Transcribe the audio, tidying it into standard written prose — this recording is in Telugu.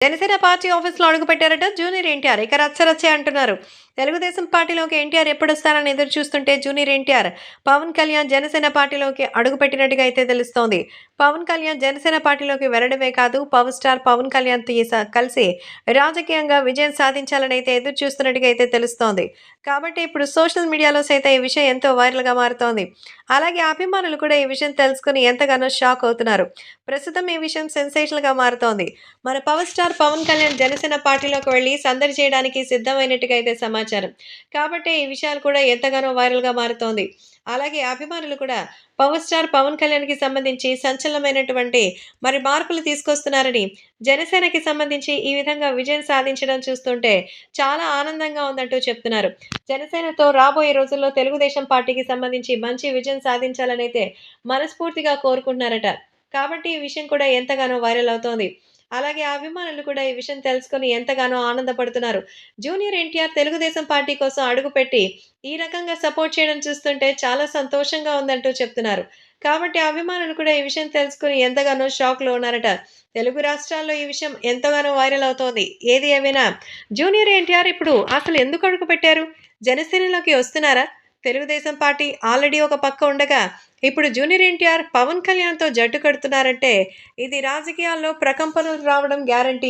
జనసేన పార్టీ ఆఫీస్‌లో అడుగుపెట్టారట జూనియర్ ఎన్టీఆర్. ఇక రచ్చరచ్చే అంటున్నారు. తెలుగుదేశం పార్టీలోకి ఎన్టీఆర్ ఎప్పుడొస్తారని ఎదురు చూస్తుంటే జూనియర్ ఎన్టీఆర్, పవన్ కళ్యాణ్ జనసేన పార్టీలోకి అడుగుపెట్టినట్టుగా అయితే తెలుస్తోంది. పవన్ కళ్యాణ్ జనసేన పార్టీలోకి వెళ్లడమే కాదు, పవర్ స్టార్ పవన్ కళ్యాణ్ కలిసి రాజకీయంగా విజయం సాధించాలని అయితే ఎదురు చూస్తున్నట్టుగా అయితే తెలుస్తోంది. కాబట్టి ఇప్పుడు సోషల్ మీడియాలో సైతం ఈ విషయం ఎంతో వైరల్‌గా మారుతోంది. అలాగే అభిమానులు కూడా ఈ విషయం తెలుసుకొని ఎంతగానో షాక్ అవుతున్నారు. ప్రస్తుతం ఈ విషయం సెన్సేషనల్‌గా మారుతోంది. మన పవర్ స్టార్ పవన్ కళ్యాణ్ జనసేన పార్టీలోకి వెళ్లి సందడి చేయడానికి సిద్ధమైనట్టుగా అయితే సమాచారం. కాబట్టి ఈ విషయాలు కూడా ఎంతగానో వైరల్‌గా మారుతోంది. అలాగే అభిమానులు కూడా పవర్ స్టార్ పవన్ కళ్యాణ్‌కి సంబంధించి సంచలనమైనటువంటి మార్పులు తీసుకొస్తున్నారని, జనసేనకి సంబంధించి ఈ విధంగా విజయం సాధించడం చూస్తుంటే చాలా ఆనందంగా ఉందంటూ చెప్తున్నారు. జనసేనతో రాబోయే రోజుల్లో తెలుగుదేశం పార్టీకి సంబంధించి మంచి విజయం సాధించాలనైతే మనస్ఫూర్తిగా కోరుకుంటున్నారట. కాబట్టి ఈ విషయం కూడా ఎంతగానో వైరల్ అవుతోంది. అలాగే అభిమానులు కూడా ఈ విషయం తెలుసుకొని ఎంతగానో ఆనందపడుతున్నారు. జూనియర్ ఎన్టీఆర్ తెలుగుదేశం పార్టీ కోసం అడుగుపెట్టి ఈ రకంగా సపోర్ట్ చేయడం చూస్తుంటే చాలా సంతోషంగా ఉందంటూ చెప్తున్నారు. కాబట్టి అభిమానులు కూడా ఈ విషయం తెలుసుకొని ఎంతగానో షాక్‌లో ఉన్నారట. తెలుగు రాష్ట్రాల్లో ఈ విషయం ఎంతగానో వైరల్ అవుతోంది. ఏది ఏమైనా జూనియర్ ఎన్టీఆర్ ఇప్పుడు అసలు ఎందుకు అడుగుపెట్టారు? జనసేనలోకి వస్తున్నారా? తెలుగుదేశం పార్టీ ఆల్రెడీ ఒక పక్క ఉండగా, ఇప్పుడు జూనియర్ ఎన్టీఆర్ పవన్ కళ్యాణ్‌తో జట్టు కడుతున్నారంటే ఇది రాజకీయాల్లో ప్రకంపనలు రావడం గ్యారంటీ.